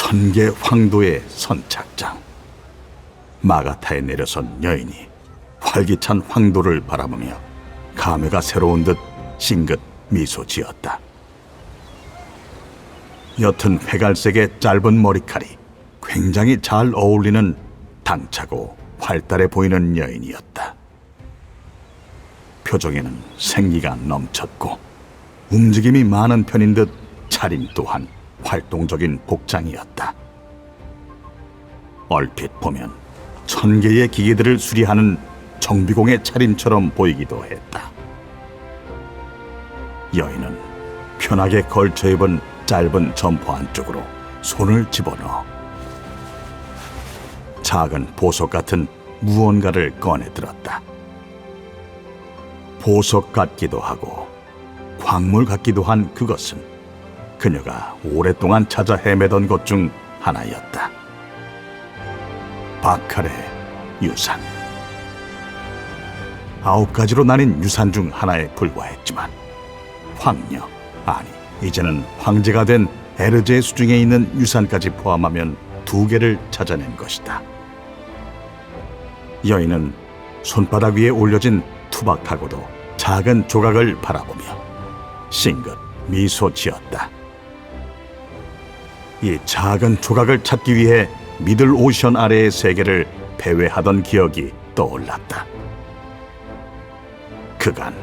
천개 황도의 선착장. 마가타에 내려선 여인이 활기찬 황도를 바라보며 감회가 새로운 듯 싱긋 미소 지었다. 옅은 회갈색의 짧은 머리칼이 굉장히 잘 어울리는 당차고 활달해 보이는 여인이었다. 표정에는 생기가 넘쳤고 움직임이 많은 편인 듯 차림 또한 활동적인 복장이었다. 얼핏 보면 천개의 기계들을 수리하는 정비공의 차림처럼 보이기도 했다. 여인은 편하게 걸쳐 입은 짧은 점퍼 안쪽으로 손을 집어넣어 작은 보석 같은 무언가를 꺼내 들었다. 보석 같기도 하고 광물 같기도 한 그것은 그녀가 오랫동안 찾아 헤매던 것 중 하나였다. 바칼의 유산. 9가지로 나뉜 유산 중 하나에 불과했지만 황녀, 아니 이제는 황제가 된 에르제 수중에 있는 유산까지 포함하면 2개를 찾아낸 것이다. 여인은 손바닥 위에 올려진 투박하고도 작은 조각을 바라보며 싱긋 미소 지었다. 이 작은 조각을 찾기 위해 미들 오션 아래의 세계를 배회하던 기억이 떠올랐다. 그간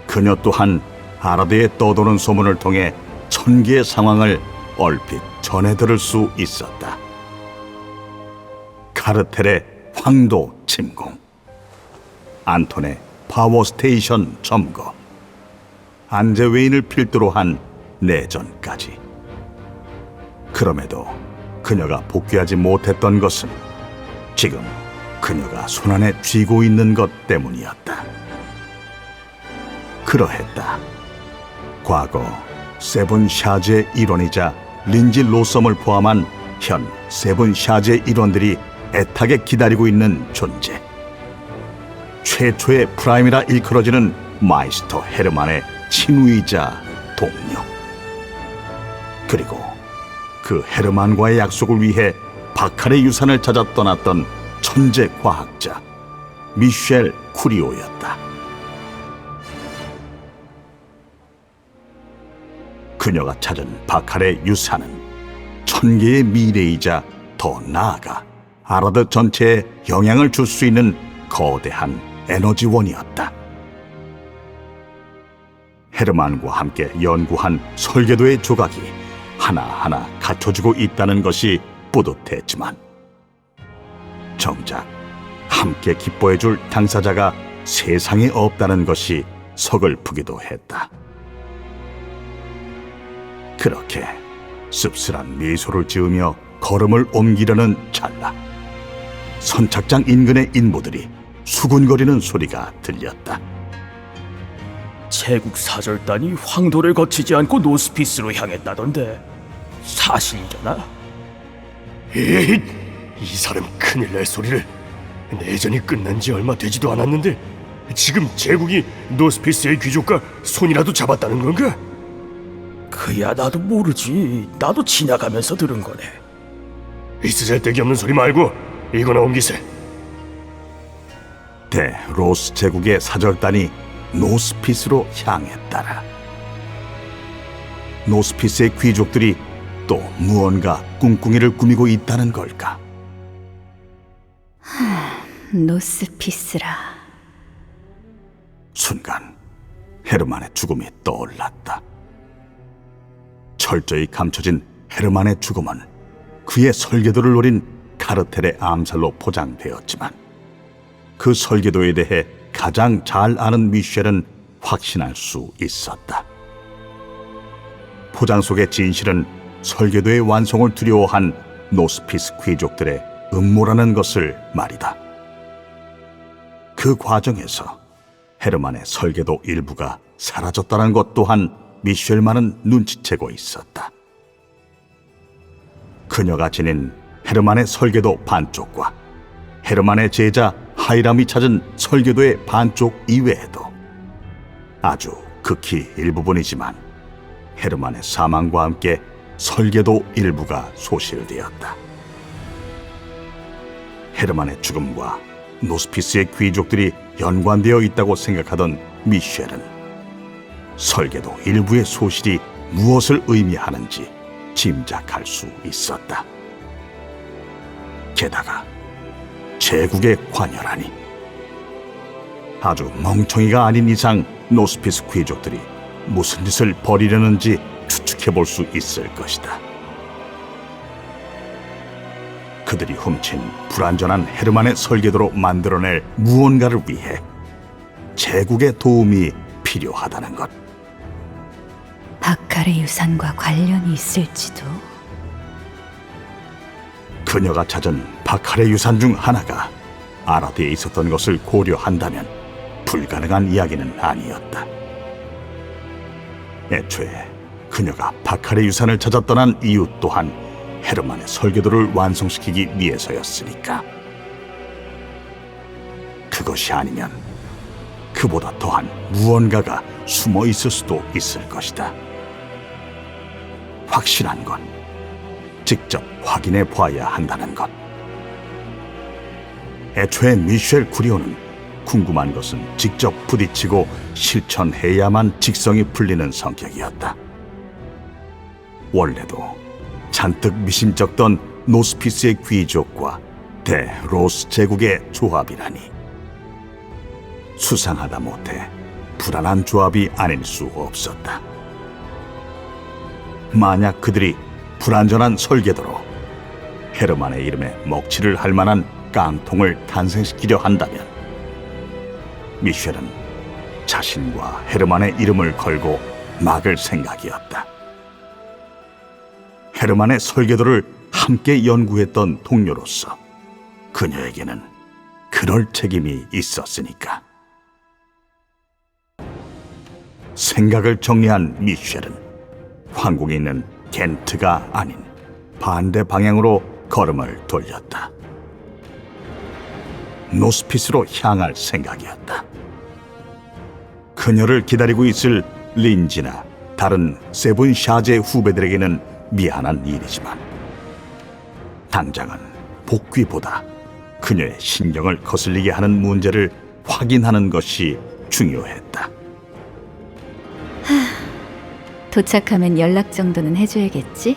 그녀 또한 아라드에 떠도는 소문을 통해 천개의 상황을 얼핏 전해 들을 수 있었다. 카르텔의 황도 침공, 안톤의 파워스테이션 점거, 안제웨인을 필두로 한 내전까지. 그럼에도 그녀가 복귀하지 못했던 것은 지금 그녀가 손안에 쥐고 있는 것 때문이었다. 그러했다. 과거 세븐 샤즈의 일원이자 린지 로썸을 포함한 현 세븐 샤즈의 일원들이 애타게 기다리고 있는 존재. 최초의 프라임이라 일컬어지는 마이스터 헤르만의 친구이자 동료. 그리고 그 헤르만과의 약속을 위해 바칼의 유산을 찾아 떠났던 천재 과학자 미셸 쿠리오였다. 그녀가 찾은 바칼의 유산은 천개의 미래이자 더 나아가 아라드 전체에 영향을 줄 수 있는 거대한 에너지원이었다. 헤르만과 함께 연구한 설계도의 조각이 하나하나 갖춰지고 있다는 것이 뿌듯했지만 정작 함께 기뻐해줄 당사자가 세상에 없다는 것이 서글프기도 했다. 그렇게 씁쓸한 미소를 지으며 걸음을 옮기려는 찰나 선착장 인근의 인부들이 수군거리는 소리가 들렸다. 제국 사절단이 황도를 거치지 않고 노스피스로 향했다던데 사실이려나? 에잇! 이 사람 큰일 날 소리를. 내전이 끝난 지 얼마 되지도 않았는데 지금 제국이 노스피스의 귀족과 손이라도 잡았다는 건가? 그야 나도 모르지. 나도 지나가면서 들은 거네. 있으잘데기 없는 소리 말고 이거나 옮기세. 대로스 제국의 사절단이 노스피스로 향했다라. 노스피스의 귀족들이 또 무언가 꿍꿍이를 꾸미고 있다는 걸까? 노스피스라. 순간 헤르만의 죽음이 떠올랐다. 철저히 감춰진 헤르만의 죽음은 그의 설계도를 노린 카르텔의 암살로 포장되었지만 그 설계도에 대해 가장 잘 아는 미셸은 확신할 수 있었다. 포장 속의 진실은 설계도의 완성을 두려워한 노스피스 귀족들의 음모라는 것을 말이다. 그 과정에서 헤르만의 설계도 일부가 사라졌다는 것 또한 미셸만은 눈치채고 있었다. 그녀가 지닌 헤르만의 설계도 반쪽과 헤르만의 제자 하이람이 찾은 설계도의 반쪽 이외에도 아주 극히 일부분이지만 헤르만의 사망과 함께 설계도 일부가 소실되었다. 헤르만의 죽음과 노스피스의 귀족들이 연관되어 있다고 생각하던 미셸은 설계도 일부의 소실이 무엇을 의미하는지 짐작할 수 있었다. 게다가 제국의 관여라니. 아주 멍청이가 아닌 이상 노스피스 귀족들이 무슨 짓을 벌이려는지 추측해 볼 수 있을 것이다. 그들이 훔친 불완전한 헤르만의 설계도로 만들어낼 무언가를 위해 제국의 도움이 필요하다는 것. 바칼의 유산과 관련이 있을지도. 그녀가 찾은 바칼의 유산 중 하나가 아라드에 있었던 것을 고려한다면 불가능한 이야기는 아니었다. 애초에 그녀가 바칼의 유산을 찾아 떠난 이유 또한 헤르만의 설계도를 완성시키기 위해서였으니까. 그것이 아니면 그보다 더한 무언가가 숨어 있을 수도 있을 것이다. 확실한 건 직접 확인해 봐야 한다는 것. 애초에 미셸 쿠리오는 궁금한 것은 직접 부딪히고 실천해야만 직성이 풀리는 성격이었다. 원래도 잔뜩 미심쩍던 노스피스의 귀족과 대로스 제국의 조합이라니. 수상하다 못해 불안한 조합이 아닐 수 없었다. 만약 그들이 불완전한 설계도로 헤르만의 이름에 먹칠을 할 만한 깡통을 탄생시키려 한다면 미셸은 자신과 헤르만의 이름을 걸고 막을 생각이었다. 헤르만의 설계도를 함께 연구했던 동료로서 그녀에게는 그럴 책임이 있었으니까. 생각을 정리한 미셸은 황궁에 있는 겐트가 아닌 반대 방향으로 걸음을 돌렸다. 노스피스로 향할 생각이었다. 그녀를 기다리고 있을 린지나 다른 세븐 샤제 후배들에게는 미안한 일이지만 당장은 복귀보다 그녀의 신경을 거슬리게 하는 문제를 확인하는 것이 중요했다. 도착하면 연락 정도는 해줘야겠지?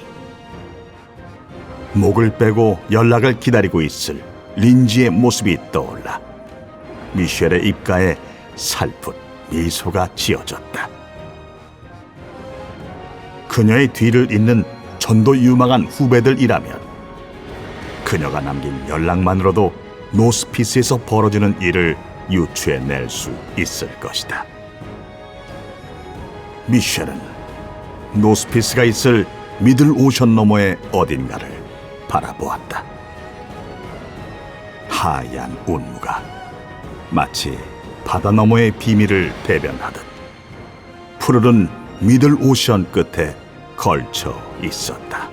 목을 빼고 연락을 기다리고 있을 린지의 모습이 떠올라 미셸의 입가에 살풋 미소가 지어졌다. 그녀의 뒤를 잇는 전도 유망한 후배들이라면 그녀가 남긴 연락만으로도 노스피스에서 벌어지는 일을 유추해낼 수 있을 것이다. 미셸은 노스피스가 있을 미들 오션 너머의 어딘가를 바라보았다. 하얀 운무가 마치 바다 너머의 비밀을 대변하듯 푸르른 미들 오션 끝에 걸쳐 있었다.